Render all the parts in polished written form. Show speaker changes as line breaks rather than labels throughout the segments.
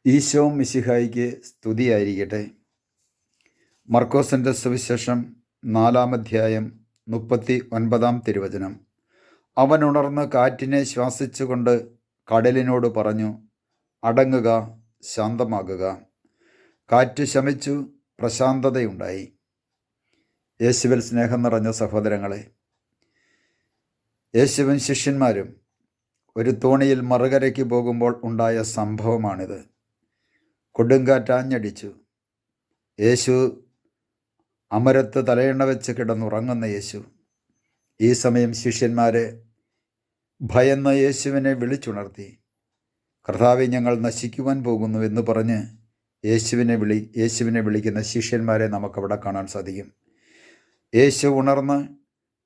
ഈശോ മിശിഹായിക്ക് സ്തുതിയായിരിക്കട്ടെ. മർക്കോസിൻ്റെ സുവിശേഷം 4-ാം അധ്യായം 39-ാം തിരുവചനം. അവൻ ഉണർന്ന് കാറ്റിനെ ശ്വാസിച്ചുകൊണ്ട് കടലിനോട് പറഞ്ഞു, അടങ്ങുക, ശാന്തമാകുക. കാറ്റ് ശമിച്ചു, പ്രശാന്തതയുണ്ടായി. യേശുവിൽ സ്നേഹം നിറഞ്ഞ സഹോദരങ്ങളെ, യേശുവും ശിഷ്യന്മാരും ഒരു തോണിയിൽ മറുകരയ്ക്ക് പോകുമ്പോൾ ഉണ്ടായ സംഭവമാണിത്. കൊടുങ്കാറ്റാഞ്ഞടിച്ചു. യേശു അമരത്ത് തലയെണ്ണ വെച്ച് കിടന്നുറങ്ങുന്ന യേശു. ഈ സമയം ശിഷ്യന്മാരെ ഭയന്ന് യേശുവിനെ വിളിച്ചുണർത്തി. കർത്താവേ, ഞങ്ങൾ നശിക്കുവാൻ പോകുന്നു എന്ന് പറഞ്ഞ് യേശുവിനെ വിളിക്കുന്ന ശിഷ്യന്മാരെ നമുക്കവിടെ കാണാൻ സാധിക്കും. യേശു ഉണർന്ന്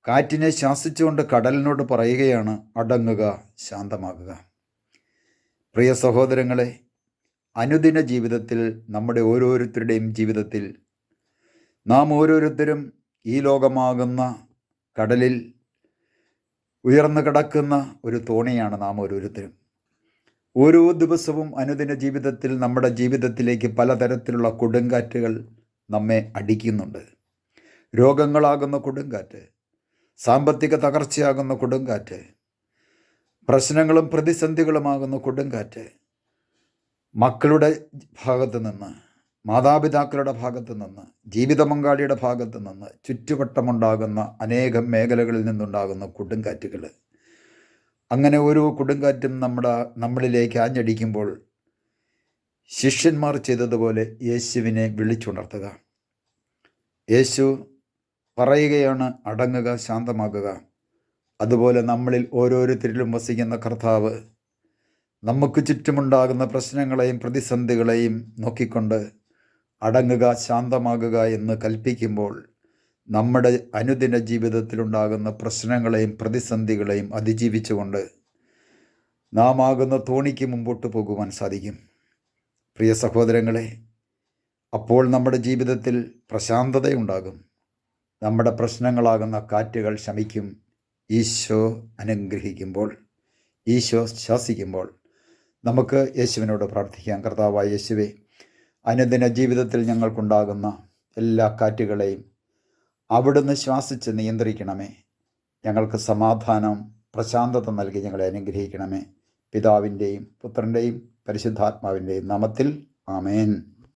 കാറ്റിനെ ശാസിച്ചുകൊണ്ട് കടലിനോട് പറയുകയാണ്, അടങ്ങുക, ശാന്തമാകുക. പ്രിയ സഹോദരങ്ങളെ, അനുദിന ജീവിതത്തിൽ, നമ്മുടെ ഓരോരുത്തരുടെയും ജീവിതത്തിൽ നാം ഓരോരുത്തരും ഈ ലോകമാകുന്ന കടലിൽ ഉയർന്നു കിടക്കുന്ന ഒരു തോണിയാണ് നാം ഓരോരുത്തരും. ഓരോ ദിവസവും അനുദിന ജീവിതത്തിൽ നമ്മുടെ ജീവിതത്തിലേക്ക് പലതരത്തിലുള്ള കൊടുങ്കാറ്റുകൾ നമ്മെ അടിക്കുന്നുണ്ട്. രോഗങ്ങളാകുന്ന കൊടുങ്കാറ്റ്, സാമ്പത്തിക തകർച്ചയാകുന്ന കൊടുങ്കാറ്റ്, പ്രശ്നങ്ങളും പ്രതിസന്ധികളുമാകുന്ന കൊടുങ്കാറ്റ്, മക്കളുടെ ഭാഗത്തു നിന്ന്, മാതാപിതാക്കളുടെ ഭാഗത്തു നിന്ന്, ജീവിത പങ്കാളിയുടെ ഭാഗത്തു നിന്ന്, ചുറ്റുവട്ടമുണ്ടാകുന്ന അനേകം മേഖലകളിൽ നിന്നുണ്ടാകുന്ന കൊടുങ്കാറ്റുകൾ. അങ്ങനെ ഓരോ കൊടുങ്കാറ്റും നമ്മളിലേക്ക് ആഞ്ഞടിക്കുമ്പോൾ ശിഷ്യന്മാർ ചെയ്തതുപോലെ യേശുവിനെ വിളിച്ചുണർത്തുക. യേശു പറയുകയാണ്, അടങ്ങുക, ശാന്തമാകുക. അതുപോലെ നമ്മളിൽ ഓരോരുത്തരിലും വസിക്കുന്ന കർത്താവ് നമുക്ക് ചുറ്റുമുണ്ടാകുന്ന പ്രശ്നങ്ങളെയും പ്രതിസന്ധികളെയും നോക്കിക്കൊണ്ട് അടങ്ങുക, ശാന്തമാകുക എന്ന് കൽപ്പിക്കുമ്പോൾ നമ്മുടെ അനുദിന ജീവിതത്തിലുണ്ടാകുന്ന പ്രശ്നങ്ങളെയും പ്രതിസന്ധികളെയും അതിജീവിച്ചുകൊണ്ട് നാം ആകുന്ന തോണിക്ക് മുമ്പോട്ട് പോകുവാൻ സാധിക്കും. പ്രിയ സഹോദരങ്ങളെ, അപ്പോൾ നമ്മുടെ ജീവിതത്തിൽ പ്രശാന്തതയുണ്ടാകും. നമ്മുടെ പ്രശ്നങ്ങളാകുന്ന കാറ്റുകൾ ശമിക്കും. ഈശോ അനുഗ്രഹിക്കുമ്പോൾ, ഈശോ ശാസിക്കുമ്പോൾ നമുക്ക് യേശുവിനോട് പ്രാർത്ഥിക്കാം. കർത്താവായ യേശുവേ, അനുദിന ജീവിതത്തിൽ ഞങ്ങൾക്കുണ്ടാകുന്ന എല്ലാ കാറ്റുകളെയും അവിടുന്ന് ശ്വാസിച്ച് നിയന്ത്രിക്കണമേ. ഞങ്ങൾക്ക് സമാധാനം, പ്രശാന്തത നൽകി ഞങ്ങളെ അനുഗ്രഹിക്കണമേ. പിതാവിൻ്റെയും പുത്രൻ്റെയും പരിശുദ്ധാത്മാവിൻ്റെയും നാമത്തിൽ, ആമേൻ.